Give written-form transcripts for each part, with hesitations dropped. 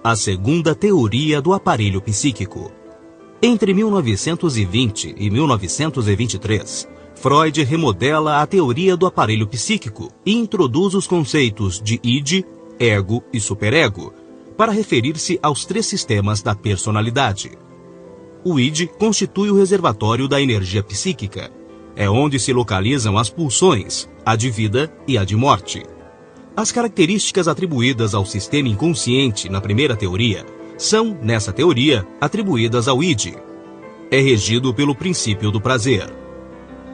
A segunda teoria do aparelho psíquico. Entre 1920 e 1923, Freud remodela a teoria do aparelho psíquico e introduz os conceitos de id, ego e superego, para referir-se aos três sistemas da personalidade. O id constitui o reservatório da energia psíquica. É onde se localizam as pulsões, a de vida e a de morte. As características atribuídas ao sistema inconsciente na primeira teoria são, nessa teoria, atribuídas ao id. É regido pelo princípio do prazer.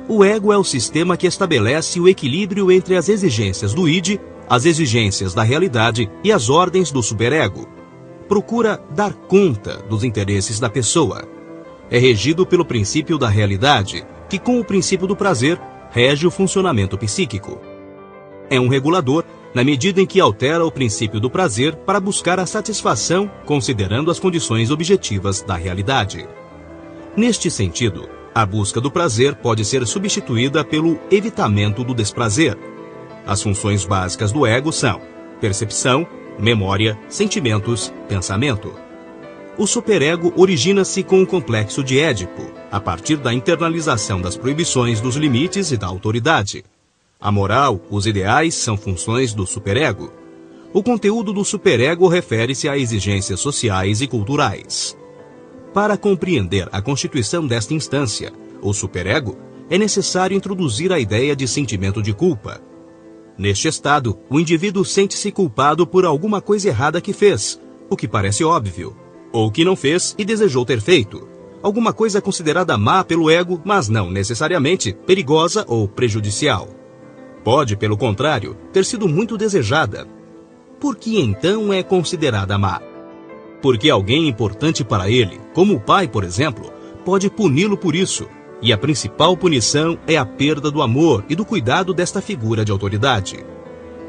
O ego é o sistema que estabelece o equilíbrio entre as exigências do id, as exigências da realidade e as ordens do superego. Procura dar conta dos interesses da pessoa. É regido pelo princípio da realidade, que com o princípio do prazer rege o funcionamento psíquico. É um regulador na medida em que altera o princípio do prazer para buscar a satisfação considerando as condições objetivas da realidade. Neste sentido, a busca do prazer pode ser substituída pelo evitamento do desprazer. As funções básicas do ego são percepção, memória, sentimentos, pensamento. O superego origina-se com o complexo de Édipo, a partir da internalização das proibições dos limites e da autoridade. A moral, os ideais são funções do superego. O conteúdo do superego refere-se a exigências sociais e culturais. Para compreender a constituição desta instância, o superego, é necessário introduzir a ideia de sentimento de culpa. Neste estado, o indivíduo sente-se culpado por alguma coisa errada que fez, o que parece óbvio, ou que não fez e desejou ter feito. Alguma coisa considerada má pelo ego, mas não necessariamente perigosa ou prejudicial. Pode, pelo contrário, ter sido muito desejada. Por que então é considerada má? Porque alguém importante para ele, como o pai, por exemplo, pode puni-lo por isso, e a principal punição é a perda do amor e do cuidado desta figura de autoridade.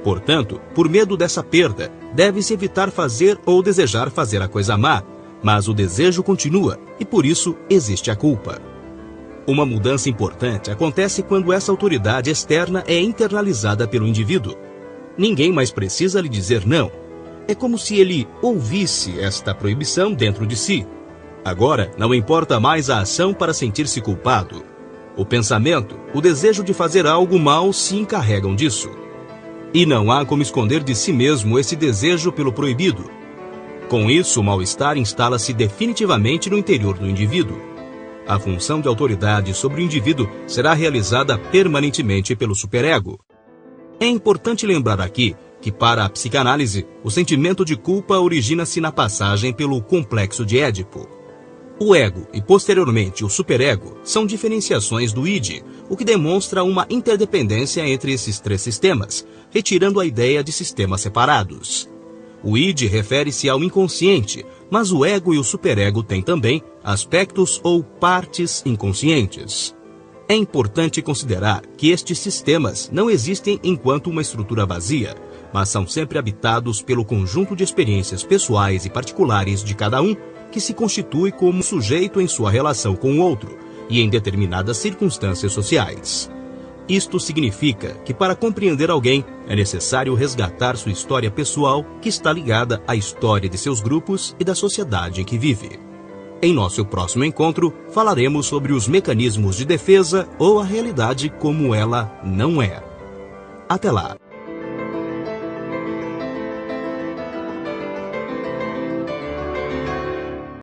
Portanto, por medo dessa perda, deve-se evitar fazer ou desejar fazer a coisa má, mas o desejo continua e por isso existe a culpa. Uma mudança importante acontece quando essa autoridade externa é internalizada pelo indivíduo. Ninguém mais precisa lhe dizer não. É como se ele ouvisse esta proibição dentro de si. Agora, não importa mais a ação para sentir-se culpado. O pensamento, o desejo de fazer algo mal se encarregam disso. E não há como esconder de si mesmo esse desejo pelo proibido. Com isso, o mal-estar instala-se definitivamente no interior do indivíduo. A função de autoridade sobre o indivíduo será realizada permanentemente pelo superego. É importante lembrar aqui que, para a psicanálise, o sentimento de culpa origina-se na passagem pelo complexo de Édipo. O ego e, posteriormente, o superego são diferenciações do id, o que demonstra uma interdependência entre esses três sistemas, retirando a ideia de sistemas separados. O id refere-se ao inconsciente, mas o ego e o superego têm também aspectos ou partes inconscientes. É importante considerar que estes sistemas não existem enquanto uma estrutura vazia, mas são sempre habitados pelo conjunto de experiências pessoais e particulares de cada um, que se constitui como sujeito em sua relação com o outro e em determinadas circunstâncias sociais. Isto significa que para compreender alguém é necessário resgatar sua história pessoal, que está ligada à história de seus grupos e da sociedade em que vive. Em nosso próximo encontro, falaremos sobre os mecanismos de defesa ou a realidade como ela não é. Até lá!